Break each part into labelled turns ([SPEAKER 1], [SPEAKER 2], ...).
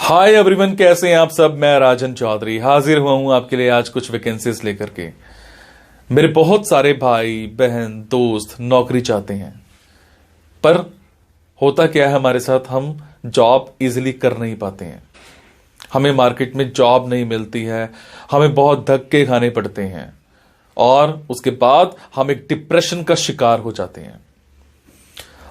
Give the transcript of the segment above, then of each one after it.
[SPEAKER 1] Hi everyone, कैसे हैं आप सब। मैं राजन चौधरी हाजिर हुआ हूं आपके लिए आज कुछ वैकेंसीज लेकर के। मेरे बहुत सारे भाई बहन दोस्त नौकरी चाहते हैं, पर होता क्या है हमारे साथ, हम जॉब इजीली कर नहीं पाते हैं। हमें मार्केट में जॉब नहीं मिलती है, हमें बहुत धक्के खाने पड़ते हैं और उसके बाद हम एक डिप्रेशन का शिकार हो जाते हैं।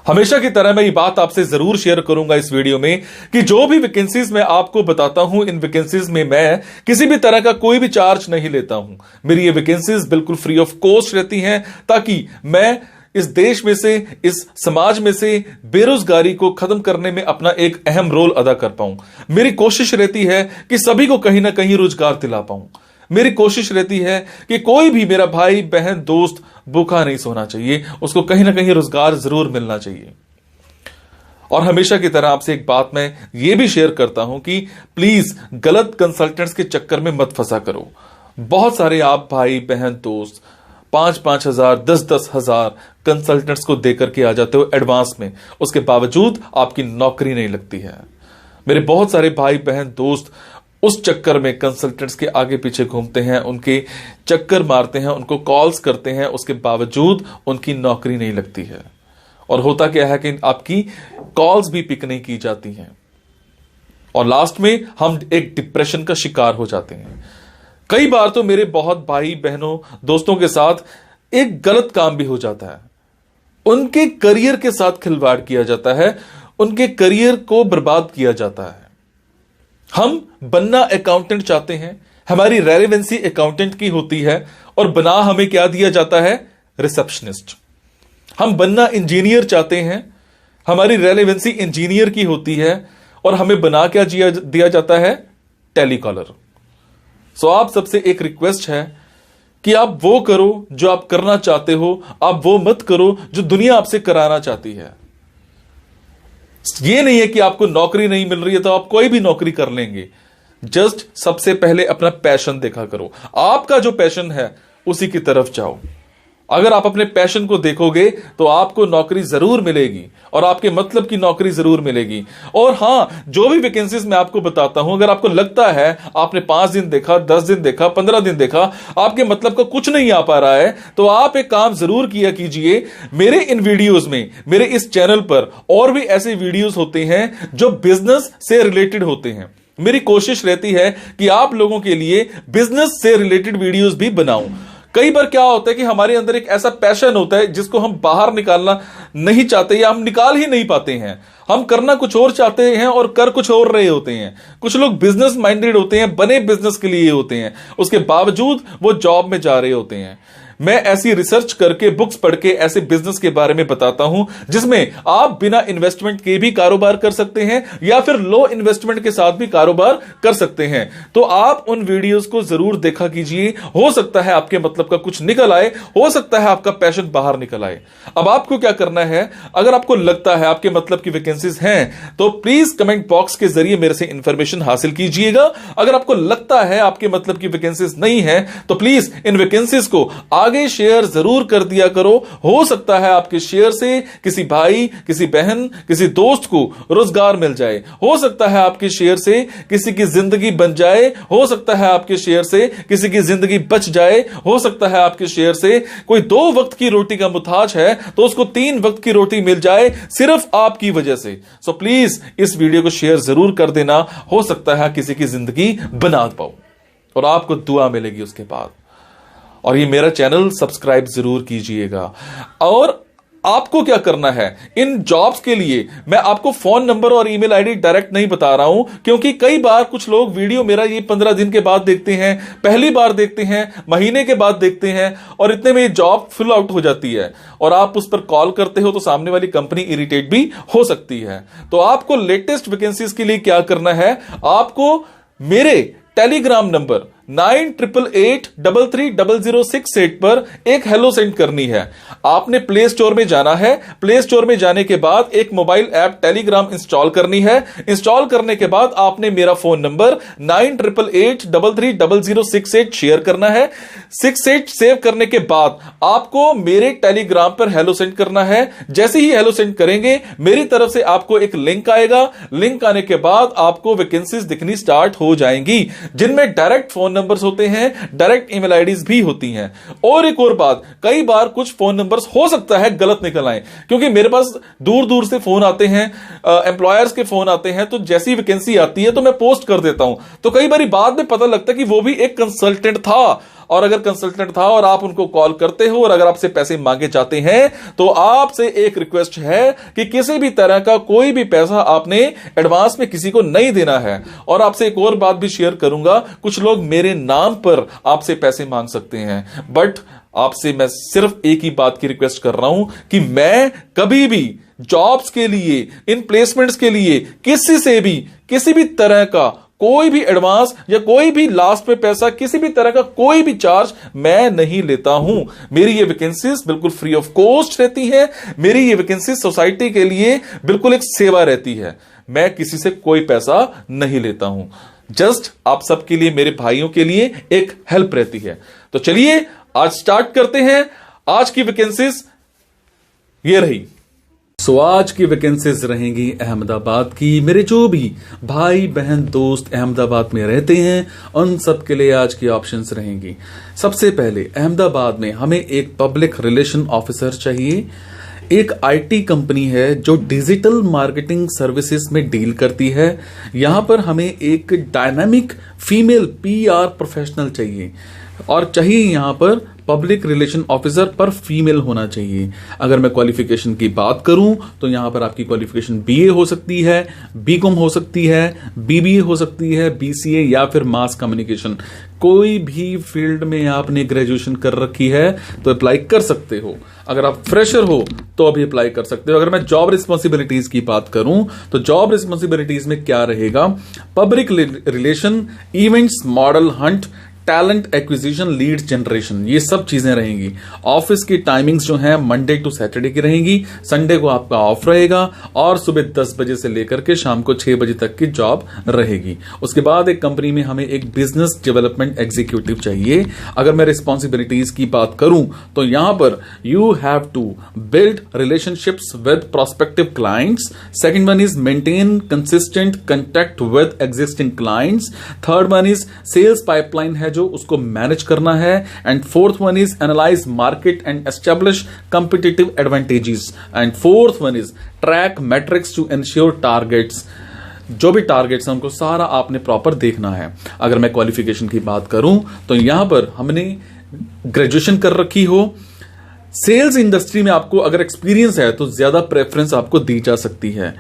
[SPEAKER 1] हमेशा की तरह मैं ये बात आपसे जरूर शेयर करूंगा इस वीडियो में कि जो भी वैकेंसीज मैं आपको बताता हूं, इन वैकेंसीज में मैं किसी भी तरह का कोई भी चार्ज नहीं लेता हूं। मेरी ये वैकेंसीज बिल्कुल फ्री ऑफ कॉस्ट रहती हैं, ताकि मैं इस देश में से, इस समाज में से बेरोजगारी को खत्म करने में अपना एक अहम रोल अदा कर पाऊं। मेरी कोशिश रहती है कि सभी को कहीं ना कहीं रोजगार दिला पाऊं। मेरी कोशिश रहती है कि कोई भी मेरा भाई बहन दोस्त भूखा नहीं सोना चाहिए, उसको कहीं ना कहीं रोजगार जरूर मिलना चाहिए। और हमेशा की तरह आपसे एक बात मैं ये भी शेयर करता हूं कि प्लीज गलत कंसल्टेंट्स के चक्कर में मत फंसा करो। बहुत सारे आप भाई बहन दोस्त 5-5 हजार 10-10 हजार कंसल्टेंट्स को देकर के आ जाते हो एडवांस में, उसके बावजूद आपकी नौकरी नहीं लगती है। मेरे बहुत सारे भाई बहन दोस्त उस चक्कर में कंसल्टेंट्स के आगे पीछे घूमते हैं, उनके चक्कर मारते हैं, उनको कॉल्स करते हैं, उसके बावजूद उनकी नौकरी नहीं लगती है। और होता क्या है कि आपकी कॉल्स भी पिक नहीं की जाती हैं और लास्ट में हम एक डिप्रेशन का शिकार हो जाते हैं। कई बार तो मेरे बहुत भाई बहनों दोस्तों के साथ एक गलत काम भी हो जाता है। उनके करियर के साथ खिलवाड़ किया जाता है, उनके करियर को बर्बाद किया जाता है। हम बनना अकाउंटेंट चाहते हैं, हमारी रेलेवेंसी अकाउंटेंट की होती है और बना हमें क्या दिया जाता है, रिसेप्शनिस्ट। हम बनना इंजीनियर चाहते हैं, हमारी रेलेवेंसी इंजीनियर की होती है और हमें बना क्या दिया जाता है, टेलीकॉलर। सो आप सबसे एक रिक्वेस्ट है कि आप वो करो जो आप करना चाहते हो, आप वो मत करो जो दुनिया आपसे कराना चाहती है। ये नहीं है कि आपको नौकरी नहीं मिल रही है तो आप कोई भी नौकरी कर लेंगे। जस्ट सबसे पहले अपना पैशन देखा करो, आपका जो पैशन है उसी की तरफ जाओ। अगर आप अपने पैशन को देखोगे तो आपको नौकरी जरूर मिलेगी और आपके मतलब की नौकरी जरूर मिलेगी। और हां, जो भी वैकेंसीज मैं आपको बताता हूं, अगर आपको लगता है आपने 5 दिन देखा, 10 दिन देखा, 15 दिन देखा, आपके मतलब का कुछ नहीं आ पा रहा है, तो आप एक काम जरूर किया कीजिए। मेरे इन वीडियोस में, मेरे इस चैनल पर और भी ऐसे वीडियोस होते हैं जो बिजनेस से रिलेटेड होते हैं। मेरी कोशिश रहती है कि आप लोगों के लिए बिजनेस से रिलेटेड वीडियोस भी बनाऊं। कई बार क्या होता है कि हमारे अंदर एक ऐसा पैशन होता है जिसको हम बाहर निकालना नहीं चाहते या हम निकाल ही नहीं पाते हैं। हम करना कुछ और चाहते हैं और कर कुछ और रहे होते हैं। कुछ लोग बिजनेस माइंडेड होते हैं, बने बिजनेस के लिए होते हैं, उसके बावजूद वो जॉब में जा रहे होते हैं। मैं ऐसी रिसर्च करके, बुक्स पढ़ के ऐसे बिजनेस के बारे में बताता हूं जिसमें आप बिना इन्वेस्टमेंट के भी कारोबार कर सकते हैं या फिर लो इन्वेस्टमेंट के साथ भी कारोबार कर सकते हैं। तो आप उन वीडियोस को जरूर देखा कीजिए। हो सकता है आपके मतलब का कुछ निकल आए, हो सकता है आपका पैशन बाहर निकल आए। अब आपको क्या करना है, अगर आपको लगता है आपके मतलब की वैकेंसीज हैं तो प्लीज कमेंट बॉक्स के जरिए मेरे से इंफॉर्मेशन हासिल कीजिएगा। अगर आपको लगता है आपके मतलब की वैकेंसीज नहीं है तो प्लीज इन वैकेंसीज को आगे शेयर जरूर कर दिया करो। हो सकता है आपके शेयर से किसी भाई, किसी बहन, किसी दोस्त को रोजगार मिल जाए। हो सकता है आपके शेयर से किसी की जिंदगी बन जाए। हो सकता है आपके शेयर से किसी की जिंदगी बच जाए। हो सकता है आपके शेयर से कोई 2 वक्त की रोटी का मुताज है तो उसको 3 वक्त की रोटी मिल जाए, सिर्फ आपकी वजह से। सो प्लीज इस वीडियो को शेयर जरूर कर देना। हो सकता है किसी की जिंदगी बना पाओ और आपको दुआ मिलेगी उसके बाद। और ये मेरा चैनल सब्सक्राइब जरूर कीजिएगा। और आपको क्या करना है, इन जॉब्स के लिए मैं आपको फोन नंबर और ईमेल आईडी डायरेक्ट नहीं बता रहा हूं, क्योंकि कई बार कुछ लोग वीडियो मेरा ये 15 दिन के बाद देखते हैं, पहली बार देखते हैं, महीने के बाद देखते हैं और इतने में ये जॉब फिल आउट हो जाती है और आप उस पर कॉल करते हो तो सामने वाली कंपनी इरिटेट भी हो सकती है। तो आपको लेटेस्ट वैकेंसीज के लिए क्या करना है, आपको मेरे टेलीग्राम नंबर 9888330068 पर एक हेलो सेंड करनी है। आपने प्ले स्टोर में जाना है, प्ले स्टोर में जाने के बाद एक मोबाइल ऐप टेलीग्राम इंस्टॉल करनी है। इंस्टॉल करने के बाद आपने मेरा फोन नंबर 9888330068 शेयर करना है। 68 सेव करने के बाद आपको मेरे टेलीग्राम पर हेलो सेंड करना है। जैसे ही हेलो सेंड करेंगे मेरी तरफ से आपको एक लिंक आएगा। लिंक आने के बाद आपको वैकेंसीज दिखनी स्टार्ट हो जाएंगी, जिनमें डायरेक्ट फोन नंबर्स होते हैं, डायरेक्ट ईमेल आईडीज भी होती हैं। और एक और बात, कई बार कुछ फोन नंबर्स हो सकता है गलत निकल आए, क्योंकि मेरे पास दूर दूर से फोन आते हैं, एम्प्लॉयर्स के फोन आते हैं, तो जैसी वैकेंसी आती है तो मैं पोस्ट कर देता हूं। तो कई बार बाद में पता लगता है कि वो भी एक कंसल्टेंट था, और अगर कंसल्टेंट था और आप उनको कॉल करते हो और अगर आपसे पैसे मांगे जाते हैं, तो आपसे एक रिक्वेस्ट है कि किसी भी तरह का कोई भी पैसा आपने एडवांस में किसी को नहीं देना है। और आपसे एक और बात भी शेयर करूंगा, कुछ लोग मेरे नाम पर आपसे पैसे मांग सकते हैं, बट आपसे मैं सिर्फ एक ही बात की रिक्वेस्ट कर रहा हूं कि मैं कभी भी जॉब्स के लिए, इन प्लेसमेंट्स के लिए किसी से भी किसी भी तरह का कोई भी एडवांस या कोई भी लास्ट में पैसा, किसी भी तरह का कोई भी चार्ज मैं नहीं लेता हूं। मेरी ये वैकेंसीज बिल्कुल फ्री ऑफ कॉस्ट रहती है। मेरी ये वैकेंसीज सोसाइटी के लिए बिल्कुल एक सेवा रहती है। मैं किसी से कोई पैसा नहीं लेता हूं, जस्ट आप सबके लिए, मेरे भाइयों के लिए एक हेल्प रहती है। तो चलिए आज स्टार्ट करते हैं। आज की वैकेंसीज ये रही। आज की वैकेंसीज रहेंगी अहमदाबाद की। मेरे जो भी भाई बहन दोस्त अहमदाबाद में रहते हैं उन सब के लिए आज की ऑप्शंस रहेंगी। सबसे पहले अहमदाबाद में हमें एक पब्लिक रिलेशन ऑफिसर चाहिए। एक आईटी कंपनी है जो डिजिटल मार्केटिंग सर्विसेज में डील करती है। यहां पर हमें एक डायनामिक फीमेल पीआर प्रोफेशनल चाहिए, और चाहिए यहां पर पब्लिक रिलेशन ऑफिसर पर फीमेल होना चाहिए। अगर मैं क्वालिफिकेशन की बात करूं तो यहां पर आपकी क्वालिफिकेशन बीए हो सकती है, बीकॉम हो सकती है, बीबीए हो सकती है, बीसीए या फिर मास कम्युनिकेशन। कोई भी फील्ड में आपने ग्रेजुएशन कर रखी है तो अप्लाई कर सकते हो। अगर आप फ्रेशर हो तो अभी अप्लाई कर सकते हो। अगर मैं जॉब रिस्पॉन्सिबिलिटीज की बात करूं तो जॉब रिस्पॉन्सिबिलिटीज में क्या रहेगा, public relation, events, model Hunt, talent acquisition, lead generation, ये सब चीजें रहेंगी। ऑफिस की टाइमिंग्स जो है मंडे टू सैटरडे की रहेंगी। संडे को आपका ऑफ रहेगा और सुबह 10 बजे से लेकर के शाम को 6 बजे तक की जॉब रहेगी। उसके बाद एक कंपनी में हमें एक बिजनेस डेवलपमेंट एग्जीक्यूटिव चाहिए। अगर मैं रिस्पॉन्सिबिलिटीज की बात करूं तो यहां पर you have to build relationships with prospective clients. Second one is maintain consistent contact with existing clients. Third one is sales pipeline है जो उसको मैनेज करना है। And fourth one is analyse market and establish competitive advantages. And fourth one is track matrix to ensure targets. जो भी targets हैं उनको सारा आपने प्रॉपर देखना है। अगर मैं क्वालिफिकेशन की बात करूं तो यहां पर हमने ग्रेजुएशन कर रखी हो। सेल्स इंडस्ट्री में आपको अगर एक्सपीरियंस है तो ज्यादा प्रेफरेंस आपको दी जा सकती है।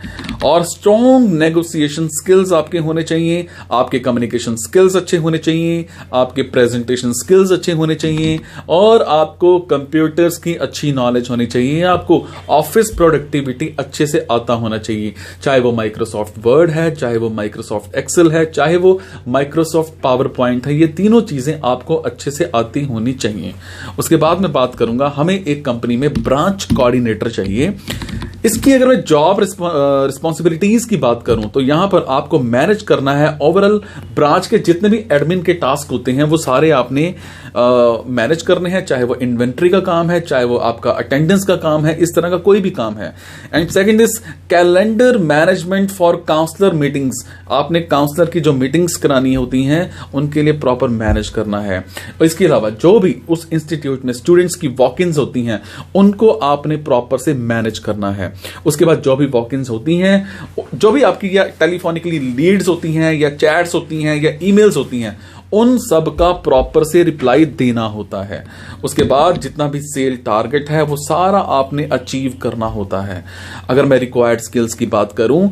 [SPEAKER 1] और स्ट्रॉन्ग नेगोशिएशन स्किल्स आपके होने चाहिए, आपके कम्युनिकेशन स्किल्स अच्छे होने चाहिए, आपके प्रेजेंटेशन स्किल्स अच्छे होने चाहिए, और आपको कंप्यूटर्स की अच्छी नॉलेज होनी चाहिए। आपको ऑफिस प्रोडक्टिविटी अच्छे से आता होना चाहिए, चाहे वो माइक्रोसॉफ्ट वर्ड है, चाहे वो माइक्रोसॉफ्ट एक्सेल है, चाहे वो माइक्रोसॉफ्ट पावर पॉइंट है। ये तीनों चीजें आपको अच्छे से आती होनी चाहिए। उसके बाद मैं बात करूंगा, हमें एक कंपनी में ब्रांच कोऑर्डिनेटर चाहिए। इसकी अगर मैं जॉब रिस्पॉन्सिबिलिटीज की बात करूं तो यहां पर आपको मैनेज करना है ओवरऑल ब्रांच के जितने भी एडमिन के टास्क होते हैं वो सारे आपने मैनेज करने हैं, चाहे वो इन्वेंट्री का काम है, चाहे वो आपका अटेंडेंस का काम है, इस तरह का कोई भी काम है। And second is calendar management for counsellor meetings. आपने काउंसलर की जो मीटिंग्स करानी होती हैं उनके लिए प्रॉपर मैनेज करना है। और इसके अलावा जो भी उस इंस्टीट्यूट में स्टूडेंट्स की वॉक-इन्स होती हैं उनको आपने प्रॉपर से मैनेज करना है। उसके बाद जो भी वॉक-इन्स होती हैं, जो भी आपकी या टेलीफोनिकली लीड्स होती हैं या चैट्स होती हैं या ईमेल्स होती हैं, उन सब का प्रॉपर से रिप्लाई देना होता है। उसके बाद जितना भी सेल टारगेट है वो सारा आपने अचीव करना होता है। अगर मैं रिक्वायर्ड स्किल्स की बात करूं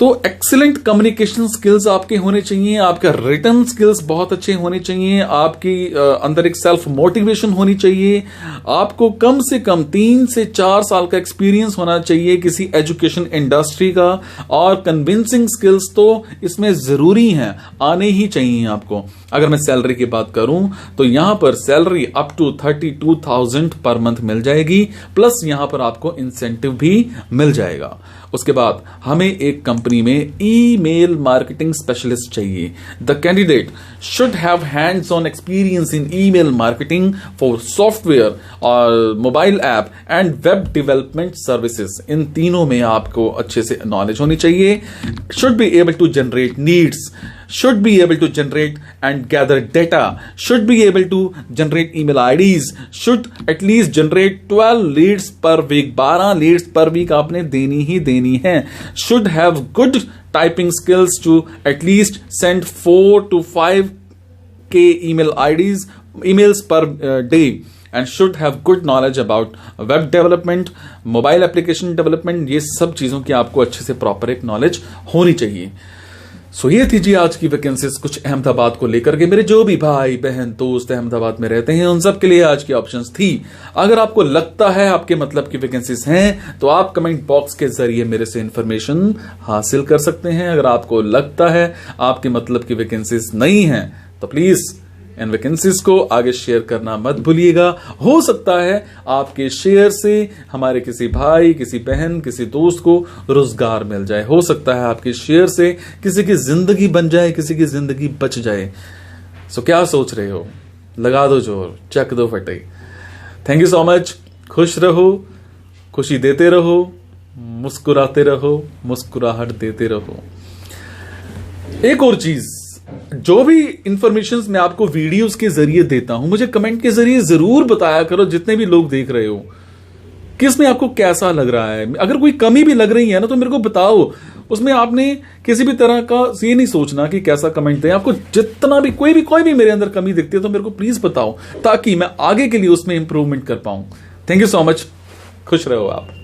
[SPEAKER 1] तो एक्सीलेंट कम्युनिकेशन स्किल्स आपके होने चाहिए, आपका रिटर्न स्किल्स बहुत अच्छे होने चाहिए, आपकी अंदर एक सेल्फ मोटिवेशन होनी चाहिए, आपको कम से कम 3 से 4 साल का एक्सपीरियंस होना चाहिए किसी एजुकेशन इंडस्ट्री का, और कन्विंसिंग स्किल्स तो इसमें जरूरी हैं, आने ही चाहिए आपको। अगर मैं सैलरी की बात करूं तो यहां पर salary up to 32,000 per month मिल जाएगी, प्लस यहां पर आपको इंसेंटिव भी मिल जाएगा। उसके बाद हमें एक कंपनी में ईमेल मार्केटिंग स्पेशलिस्ट चाहिए। The candidate should have hands on experience in email marketing for software और mobile app and web development services. इन तीनों में आपको अच्छे से नॉलेज होनी चाहिए। Should be able to generate needs, should be able to generate and gather data, should be able to generate email IDs, should at least generate 12 leads per week, 12 leads per week आपने देनी ही देनी है। should have good typing skills to at least send 4 to 5K emails per day, and should have good knowledge about web development, mobile application development। ये सब चीजों की आपको अच्छे से प्रॉपर एक नॉलेज होनी चाहिए। सो ये थी जी आज की वैकेंसीज कुछ अहमदाबाद को लेकर के। मेरे जो भी भाई बहन दोस्त अहमदाबाद में रहते हैं उन सब के लिए आज की ऑप्शंस थी। अगर आपको लगता है आपके मतलब की वैकेंसीज हैं तो आप कमेंट बॉक्स के जरिए मेरे से इंफॉर्मेशन हासिल कर सकते हैं। अगर आपको लगता है आपके मतलब की वैकेंसीज नहीं है तो प्लीज इन वैकेंसीज को आगे शेयर करना मत भूलिएगा। हो सकता है आपके शेयर से हमारे किसी भाई, किसी बहन, किसी दोस्त को रोजगार मिल जाए। हो सकता है आपके शेयर से किसी की जिंदगी बन जाए, किसी की जिंदगी बच जाए। सो क्या सोच रहे हो? लगा दो जोर, चक दो फटे। Thank you so much. खुश रहो, खुशी देते रहो, मुस्कुराते रहो, मुस्कुराहट देते रहो। एक और चीज, जो भी इंफॉर्मेशन मैं आपको वीडियोस के जरिए देता हूं मुझे कमेंट के जरिए जरूर बताया करो, जितने भी लोग देख रहे हो, कि इसमें आपको कैसा लग रहा है। अगर कोई कमी भी लग रही है ना तो मेरे को बताओ। उसमें आपने किसी भी तरह का ये नहीं सोचना कि कैसा कमेंट दें। आपको जितना भी कोई भी मेरे अंदर कमी दिखती है तो मेरे को प्लीज बताओ, ताकि मैं आगे के लिए उसमें इंप्रूवमेंट कर पाऊं। Thank you so much. खुश रहो आप।